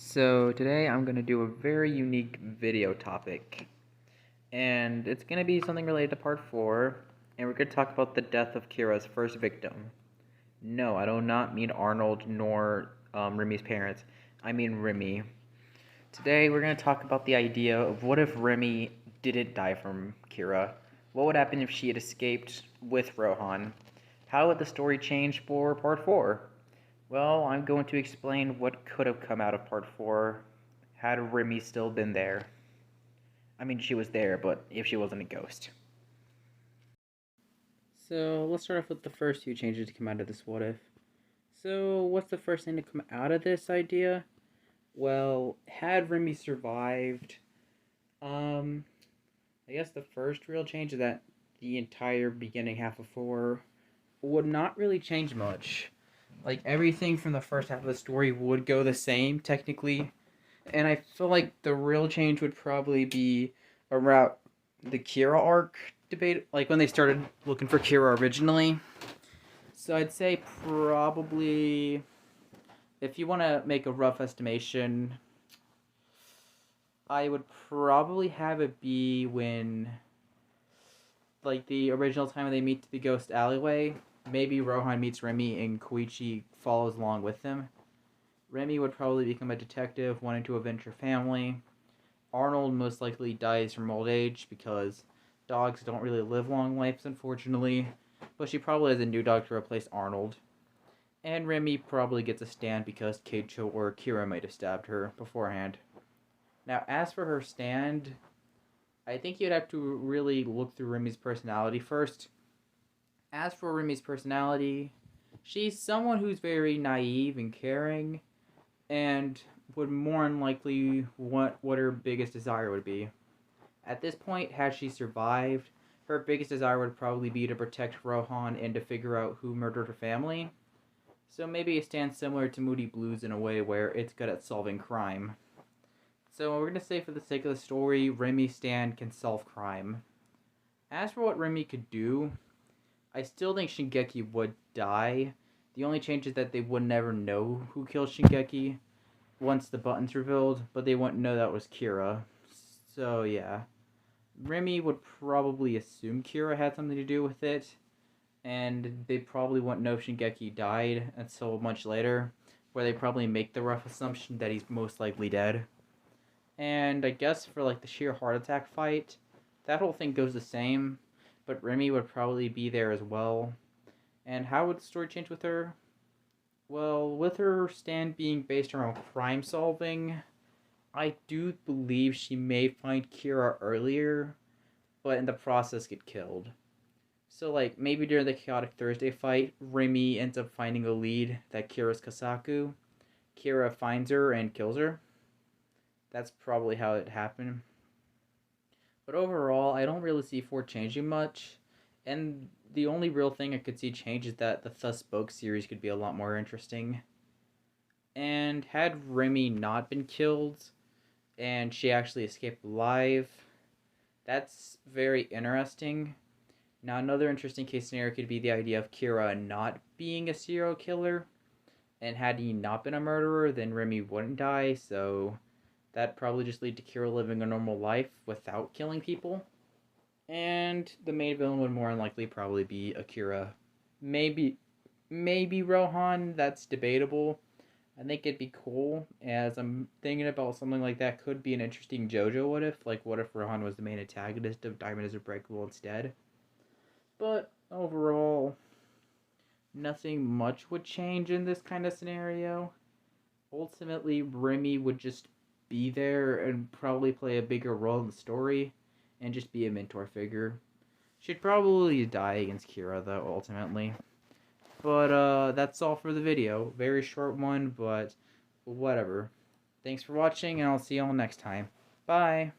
So today I'm going to do a very unique video topic, and it's going to be something related to part 4, and we're going to talk about the death of Kira's first victim. No, I do not mean Arnold nor Remy's parents. I mean Remie. Today we're going to talk about the idea of what if Remie didn't die from Kira? What would happen if she had escaped with Rohan? How would the story change for part 4? Well, I'm going to explain what could have come out of part 4 had Remie still been there. I mean, she was there, but if she wasn't a ghost. So, let's start off with the first two changes to come out of this what if. So, what's the first thing to come out of this idea? Well, had Remie survived, I guess the first real change is that the entire beginning half of 4 would not really change much. Like, everything from the first half of the story would go the same, technically. And I feel like the real change would probably be around the Kira arc debate, like when they started looking for Kira originally. So I'd say probably, if you want to make a rough estimation, I would probably have it be when, like, the original time when they meet the ghost alleyway. Maybe Rohan meets Remie and Koichi follows along with them. Remie would probably become a detective wanting to avenge her family. Arnold most likely dies from old age because dogs don't really live long lives, unfortunately. But she probably has a new dog to replace Arnold. And Remie probably gets a stand because Keicho or Kira might have stabbed her beforehand. Now, as for her stand, I think you'd have to really look through Remie's personality first. As for Remie's personality, she's someone who's very naive and caring, and would more than likely want what her biggest desire would be. At this point, had she survived, her biggest desire would probably be to protect Rohan and to figure out who murdered her family. So maybe it stands similar to Moody Blues in a way where it's good at solving crime. So we're going to say for the sake of the story, Remie Stan can solve crime. As for what Remie could do, I still think Shingeki would die. The only change is that they would never know who killed Shingeki once the button's revealed, but they wouldn't know that was Kira. So yeah. Remie would probably assume Kira had something to do with it, and they probably wouldn't know if Shingeki died until much later, where they probably make the rough assumption that he's most likely dead. And I guess for like the sheer heart attack fight, that whole thing goes the same, but Remie would probably be there as well. And how would the story change with her? Well, with her stand being based around crime solving, I do believe she may find Kira earlier, but in the process get killed. So, like, maybe during the Chaotic Thursday fight, Remie ends up finding a lead that Kira's Kasaku. Kira finds her and kills her. That's probably how it happened. But overall, I don't really see 4 changing much. And the only real thing I could see change is that the Thus Spoke series could be a lot more interesting. And had Remie not been killed, and she actually escaped alive, that's very interesting. Now, another interesting case scenario could be the idea of Kira not being a serial killer, and had he not been a murderer, then Remie wouldn't die, so that'd probably just lead to Kira living a normal life without killing people. And the main villain would more than likely probably be Akira. Maybe Rohan, that's debatable. I think it'd be cool, as I'm thinking about something like that could be an interesting JoJo what if. Like, what if Rohan was the main antagonist of Diamond is Unbreakable instead? But overall, nothing much would change in this kind of scenario. Ultimately, Remie would just be there and probably play a bigger role in the story and just be a mentor figure. She'd probably die against Kira, though, ultimately. But that's all for the video. Very short one, but whatever. Thanks for watching, and I'll see y'all next time. Bye!